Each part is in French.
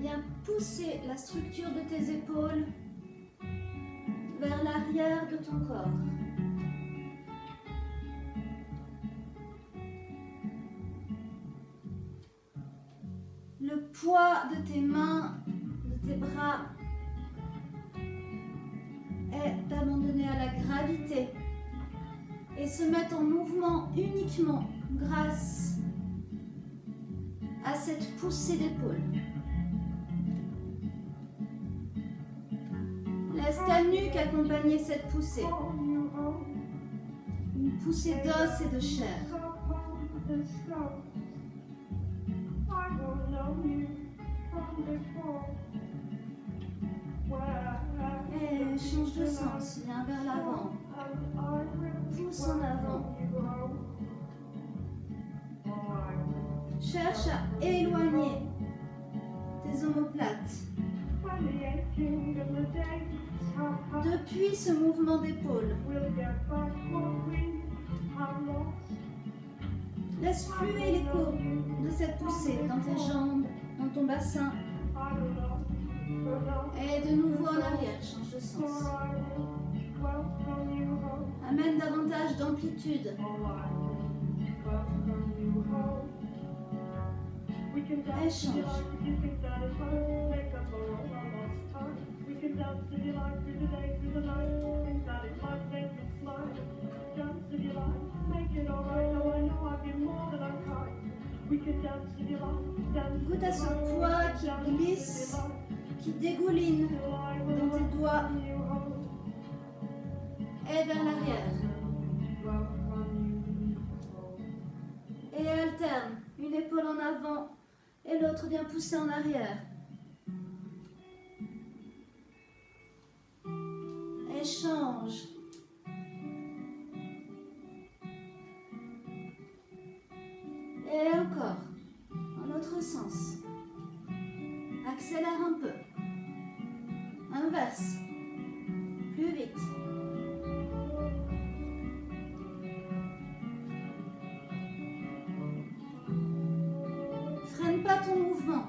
Viens pousser la structure de tes épaules vers l'arrière de ton corps. Le poids de tes mains, de tes bras est abandonné à la gravité et se met en mouvement uniquement grâce à cette poussée d'épaule. Laisse ta nuque accompagner cette poussée. Une poussée d'os et de chair. Et change de sens, viens vers l'avant. Pousse en avant. Cherche à éloigner tes omoplates. Depuis ce mouvement d'épaule, laisse fluer l'écho de cette poussée dans tes jambes, dans ton bassin. Et de nouveau en arrière, change de sens. Amène davantage d'amplitude. Et change. Goûte à ce poids qui glisse, qui dégouline dans tes doigts et vers l'arrière. Et alterne, une épaule en avant et l'autre vient pousser en arrière. Et change. Et encore, en l'autre sens. Accélère un peu. Inverse. Plus vite. Freine pas ton mouvement.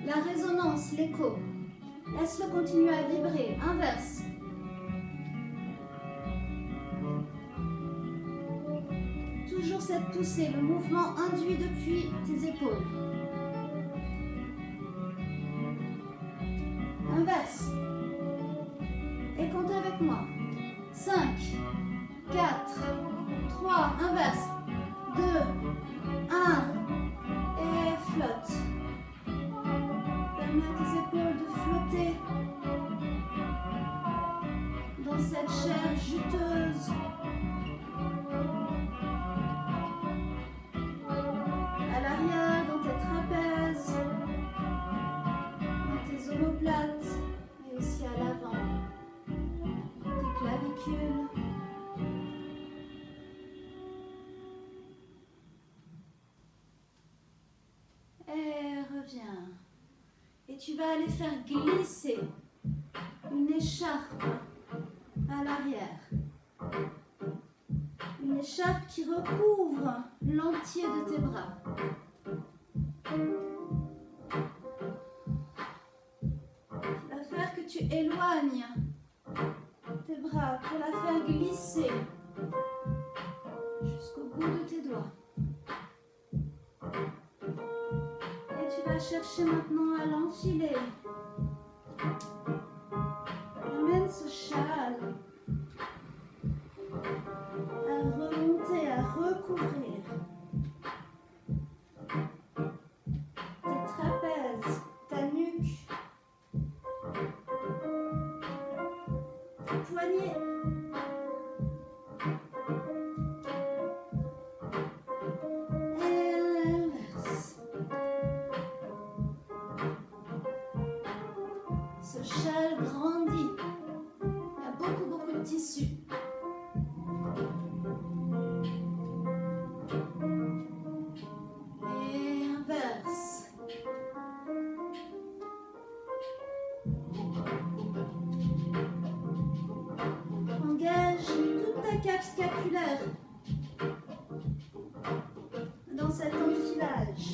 La résonance, l'écho. Laisse-le continuer à vibrer. Inverse. Toujours cette poussée, le mouvement induit depuis tes épaules. Inverse. Et compte avec moi. 5, 4, 3, inverse. 2, 1. Et flotte. Permets à tes épaules de flotter dans cette chair juteuse. À l'arrière, dans tes trapèzes, dans tes omoplates, et aussi à l'avant, dans tes clavicules. Et reviens. Et tu vas aller faire glisser une écharpe à l'arrière. Une écharpe qui recouvre l'entier de tes bras. Qui va faire que tu éloignes tes bras pour la faire glisser jusqu'au bout de tes doigts. Et tu vas chercher maintenant à l'enfiler. Amène ce châle à remonter, à recouvrir tes trapèzes, ta nuque, tes poignets. Et à l'inverse. Ce châle grandit. Il y a beaucoup de tissu. Et inverse. Engage toute ta cage scapulaire dans cet enfilage.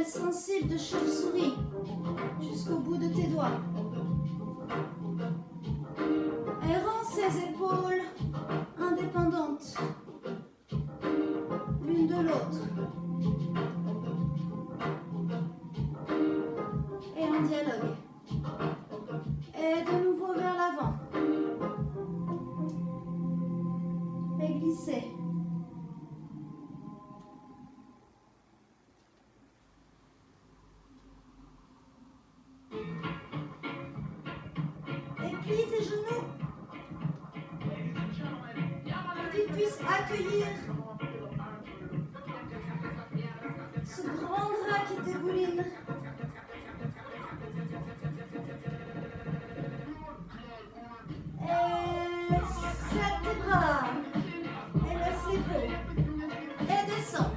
caresse sensible de chauve-souris jusqu'au bout de tes doigts. Elle rend ses épaules indépendantes l'une de l'autre et en dialogue. Et de nouveau vers l'avant. Et glisser. Et plie tes genoux pour qu'ils puissent accueillir ce grand drap qui débouline. Et serre tes bras. Et laisse l'épaule. Et descends.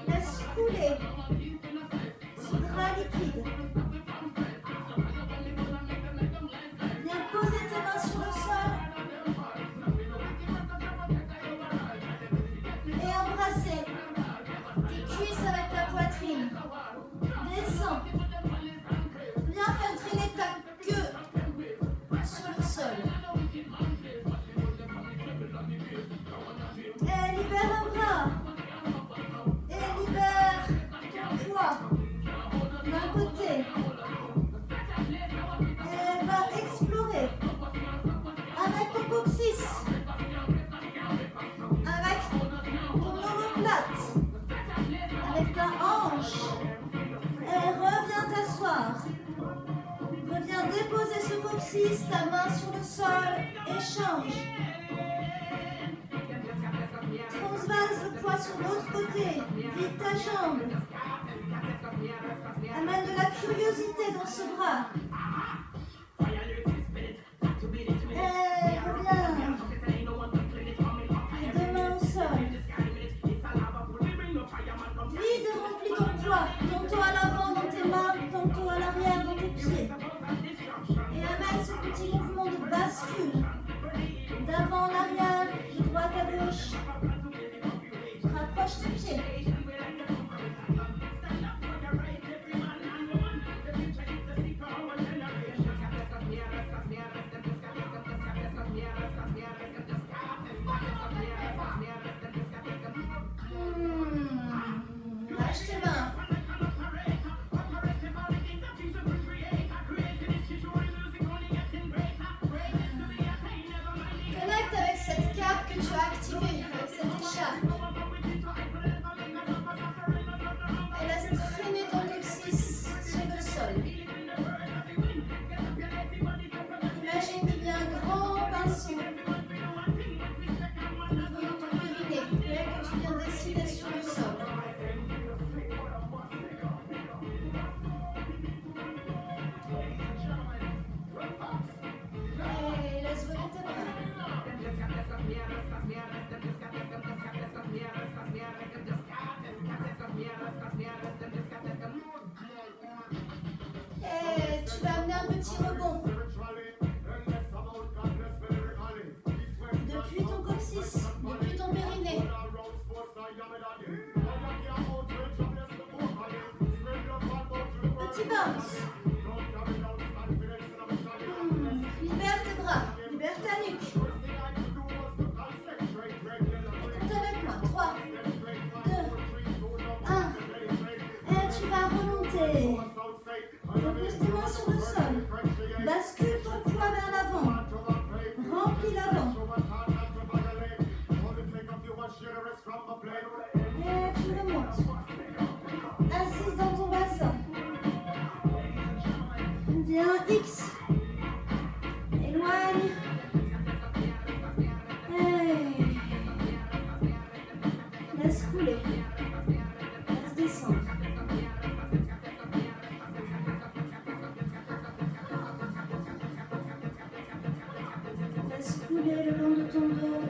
Laisse couler ce drap liquide. Viens poser tes mains sur le sol. Et embrasser tes cuisses avec ta poitrine. Descends. Viens faire traîner ta queue sur le sol. Et libère un bras. Et libère ton poids d'un côté. Et va explorer avec ton coccyx, avec ton omoplate, avec ta hanche. Et reviens t'asseoir. Reviens déposer ce coccyx, ta main sur le sol. Échange. Transvase le poids sur l'autre côté. Vide ta jambe. Amène de la curiosité dans ce bras. Et reviens. Les deux mains au sol. Vide et remplis ton poids. Tantôt à l'avant dans tes mains, tantôt à l'arrière dans tes pieds. Et amène ce petit mouvement de bascule. D'avant en arrière, de droite à gauche. Rapproche tes pieds. Lâche tes mains. Connecte avec cette carte que tu as activée, avec cette écharpe. Et laisse traîner ton coccyx sur le sol. Imagine qu'il y a un grand pinceau au niveau de ton périnée, que tu viens de dessiner sur le sol. Et laisse voler tes bras. Et tu vas amener un petit rebond. Depuis ton coccyx, depuis ton périnée. Petit bounce. Libère tes bras, libère ta nuque. Et compte avec moi. 3, 2, 1. Et tu vas remonter. Repose tes mains sur le sol. Bascule ton poids vers l'avant. Remplis l'avant. Et tu remontes. Assise dans ton bassin. Viens X. Éloigne. Hey. Laisse couler. Laisse descendre. Laisse couler le long de ton dos.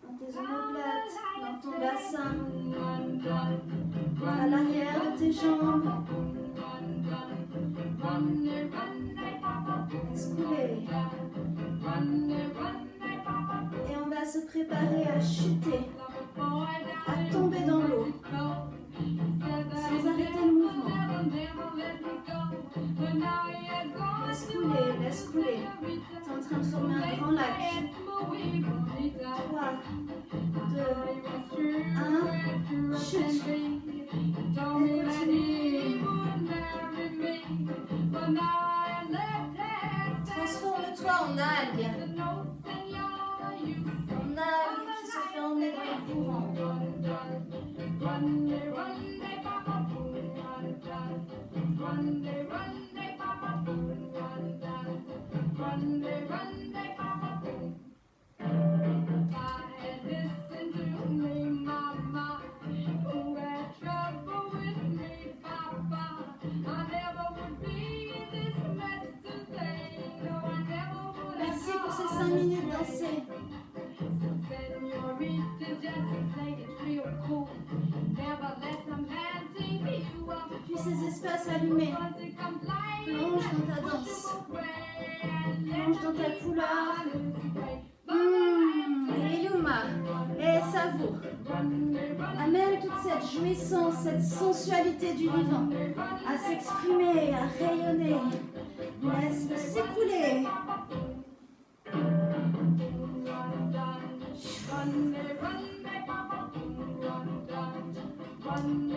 Dans tes omoplates, dans ton bassin, à l'arrière de tes jambes. Laisse couler. se préparer à chuter, à tomber dans l'eau, sans arrêter le mouvement. Laisse couler, laisse couler. Tu es en train de former un grand lac. 3, 2, 1, chute. Et continue. Transforme-toi en algue. En algue qui se fait emmener dans le courant. Merci pour ces 5 minutes dansées. Depuis ces espaces allumés, plonge dans ta danse, plonge dans ta couleur, et Yuma, et savoure. Amène toute cette jouissance, cette sensualité du vivant à s'exprimer, à rayonner. Laisse-le s'écouler. Run,